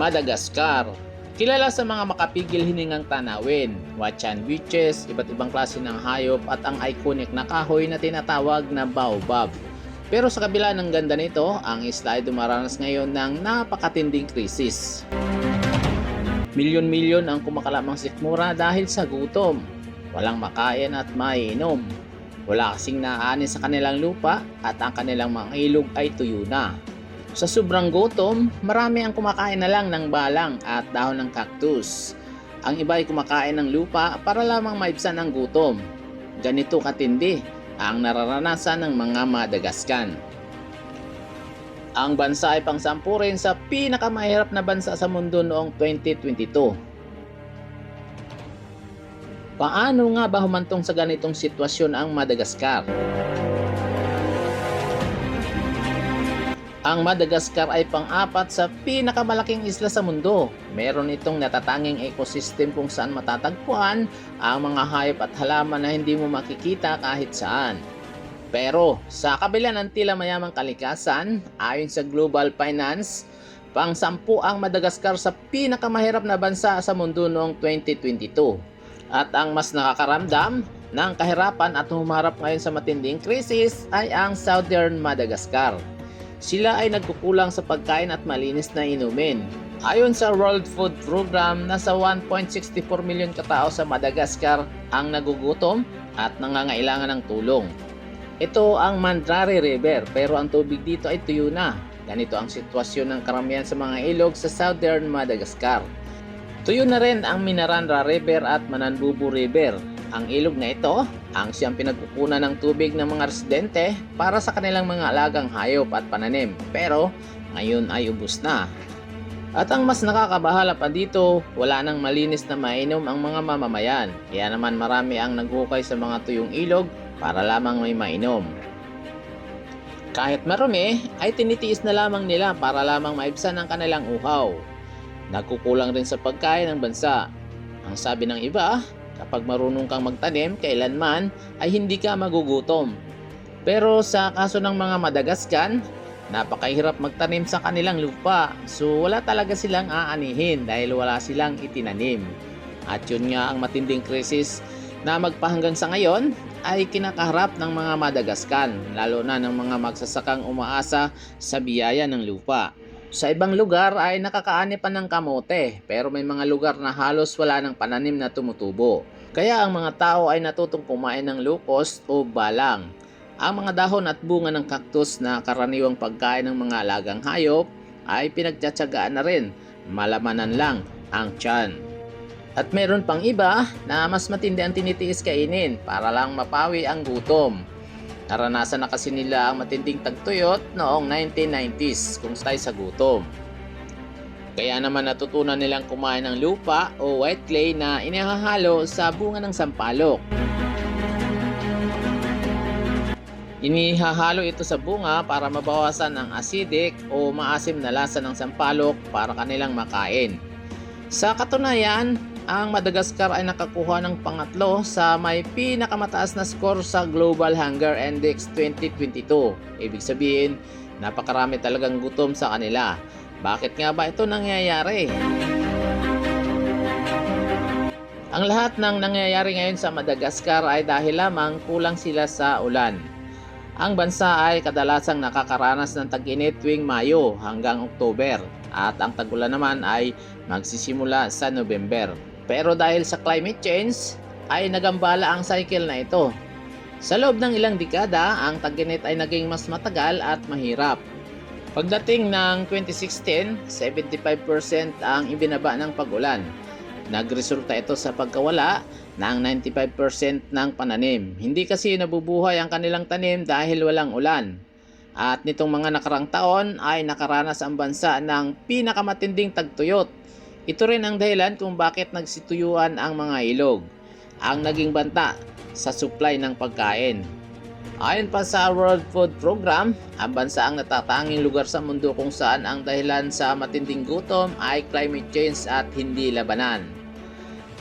Madagascar. Kilala sa mga makapigil hiningang tanawin, Watchan beaches, iba't ibang klase ng hayop at ang iconic na kahoy na tinatawag na baobab. Pero sa kabila ng ganda nito, ang isla ay dumaranas ngayon ng napakatinding krisis. Milyon-milyon ang kumakalamang sikmura dahil sa gutom. Walang makain at maiinom. Wala kasing naaani sa kanilang lupa at ang kanilang mga ilog ay tuyo na. Sa sobrang gutom, marami ang kumakain na lang ng balang at dahon ng cactus. Ang iba ay kumakain ng lupa para lamang maibsan ang gutom. Ganito katindi ang nararanasan ng mga Madagascan. Ang bansa ay pang-sampu rin sa pinakamahirap na bansa sa mundo noong 2022. Paano nga ba humantong sa ganitong sitwasyon ang Madagascar? Ang Madagascar ay pang-apat sa pinakamalaking isla sa mundo. Meron itong natatanging ecosystem kung saan matatagpuan ang mga hayop at halaman na hindi mo makikita kahit saan. Pero sa kabila ng tila mayamang kalikasan, ayon sa Global Finance, pang-sampu ang Madagascar sa pinakamahirap na bansa sa mundo noong 2022. At ang mas nakakaramdam ng kahirapan at humarap ngayon sa matinding krisis ay ang Southern Madagascar. Sila ay nagkukulang sa pagkain at malinis na inumin. Ayon sa World Food Program, nasa 1.64 milyon katao sa Madagascar ang nagugutom at nangangailangan ng tulong. Ito ang Mandrare River pero ang tubig dito ay tuyo na. Ganito ang sitwasyon ng karamihan sa mga ilog sa Southern Madagascar. Tuyo na rin ang Minarandra River at Mananbubu River. Ang ilog na ito ang siyang pinagkukunan ng tubig ng mga residente para sa kanilang mga alagang hayop at pananim. Pero ngayon ay ubos na. At ang mas nakakabahala pa dito, wala nang malinis na mainom ang mga mamamayan. Kaya naman marami ang naghukay sa mga tuyong ilog para lamang may mainom. Kahit marumi, ay tinitiis na lamang nila para lamang maibsan ang kanilang uhaw. Nagkukulang rin sa pagkain ng bansa. Ang sabi ng iba, kapag marunong kang magtanim, kailanman ay hindi ka magugutom. Pero sa kaso ng mga Madagascan, napakahirap magtanim sa kanilang lupa. So wala talaga silang aanihin dahil wala silang itinanim. At yun nga ang matinding krisis na magpahanggang sa ngayon ay kinakaharap ng mga Madagascan, lalo na ng mga magsasakang umaasa sa biyaya ng lupa. Sa ibang lugar ay nakakaani pa ng kamote, pero may mga lugar na halos wala ng pananim na tumutubo. Kaya ang mga tao ay natutong kumain ng low-cost o balang. Ang mga dahon at bunga ng cactus na karaniwang pagkain ng mga alagang hayop ay pinagtsatsagaan na rin, malamanan lang ang tiyan. At meron pang iba na mas matindi ang tinitiis kainin para lang mapawi ang gutom. Naranasan na kasi nila ang matinding tagtuyot noong 1990s kung tayo sa gutom. Kaya naman natutunan nilang kumain ng lupa o white clay na inihahalo sa bunga ng sampalok. Inihahalo ito sa bunga para mabawasan ang acidic o maasim na lasa ng sampalok para kanilang makain. Sa katunayan, ang Madagascar ay nakakuha ng pangatlo sa may pinakamataas na score sa Global Hunger Index 2022. Ibig sabihin, napakarami talagang gutom sa kanila. Bakit nga ba ito nangyayari? Ang lahat ng nangyayari ngayon sa Madagascar ay dahil lamang kulang sila sa ulan. Ang bansa ay kadalasang nakakaranas ng tag-init tuwing Mayo hanggang October at ang tag-ulan naman ay magsisimula sa November. Pero dahil sa climate change, ay nagambala ang cycle na ito. Sa loob ng ilang dekada, ang tag-init ay naging mas matagal at mahirap. Pagdating ng 2016, 75% ang ibinaba ng pag-ulan. Nagresulta ito sa pagkawala ng 95% ng pananim. Hindi kasi nabubuhay ang kanilang tanim dahil walang ulan. At nitong mga nakarang taon ay nakaranas ang bansa ng pinakamatinding tagtuyot. Ito rin ang dahilan kung bakit nagsituyuan ang mga ilog, ang naging banta sa supply ng pagkain. Ayon pa sa World Food Program, ang bansa ang natatanging lugar sa mundo kung saan ang dahilan sa matinding gutom ay climate change at hindi labanan.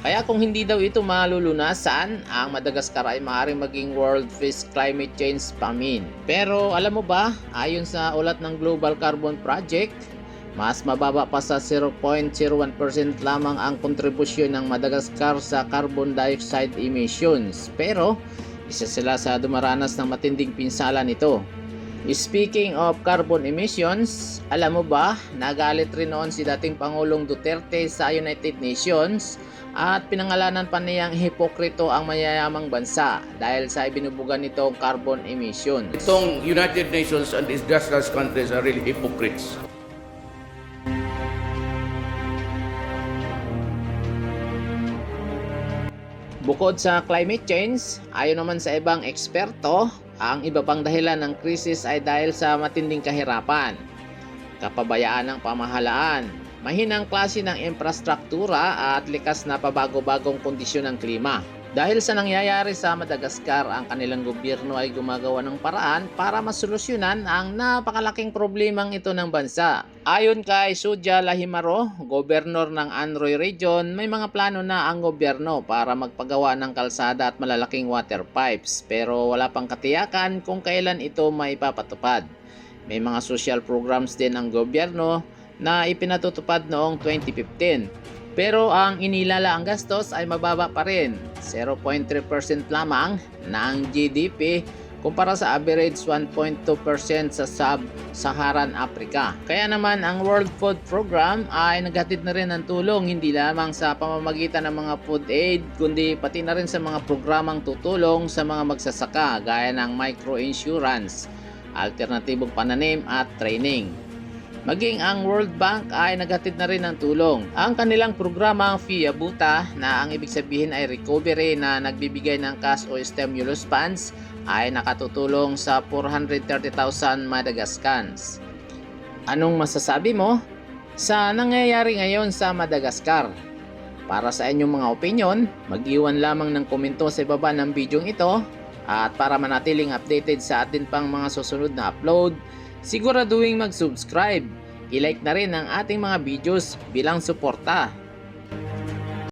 Kaya kung hindi daw ito malulunasan, ang Madagascar ay maaaring maging World First Climate Change Famine. Pero alam mo ba, ayon sa ulat ng Global Carbon Project, Mas mababa pa sa 0.01% lamang ang kontribusyon ng Madagascar sa carbon dioxide emissions, pero isa sila sa dumaranas ng matinding pinsala nito. Speaking of carbon emissions, alam mo ba, nagalit rin noon si dating Pangulong Duterte sa United Nations at pinangalanan pa niyang hipokrito ang mayayamang bansa dahil sa ibinubugan nitong carbon emissions. Itong United Nations and industrial countries are really hypocrites. Bukod sa climate change, ayon naman sa ibang eksperto, ang iba pang dahilan ng krisis ay dahil sa matinding kahirapan, kapabayaan ng pamahalaan, mahinang klase ng infrastruktura at likas na pabago-bagong kondisyon ng klima. Dahil sa nangyayari sa Madagascar, ang kanilang gobyerno ay gumagawa ng paraan para masolusyonan ang napakalaking problemang ito ng bansa. Ayon kay Sudja Lahimaro, gobernador ng Anroy Region, may mga plano na ang gobyerno para magpagawa ng kalsada at malalaking water pipes, pero wala pang katiyakan kung kailan ito maipapatupad. May mga social programs din ang gobyerno na ipinatutupad noong 2015. Pero ang inilala ang gastos ay mababa pa rin, 0.3% lamang ng GDP kumpara sa average 1.2% sa Sub-Saharan Africa. Kaya naman ang World Food Program ay naghatid na rin ng tulong hindi lamang sa pamamagitan ng mga food aid kundi pati na rin sa mga programang tutulong sa mga magsasaka gaya ng microinsurance, alternatibong pananim at training. Maging ang World Bank ay naghatid na rin ng tulong. Ang kanilang programang FIABUTA na ang ibig sabihin ay recovery na nagbibigay ng cash o stimulus funds ay nakatutulong sa 430,000 Madagascans. Anong masasabi mo sa nangyayari ngayon sa Madagascar? Para sa inyong mga opinion, mag-iwan lamang ng komento sa ibaba ng video ito at para manatiling updated sa atin pang mga susunod na upload, siguraduhin mag-subscribe. I-like na rin ang ating mga videos bilang suporta.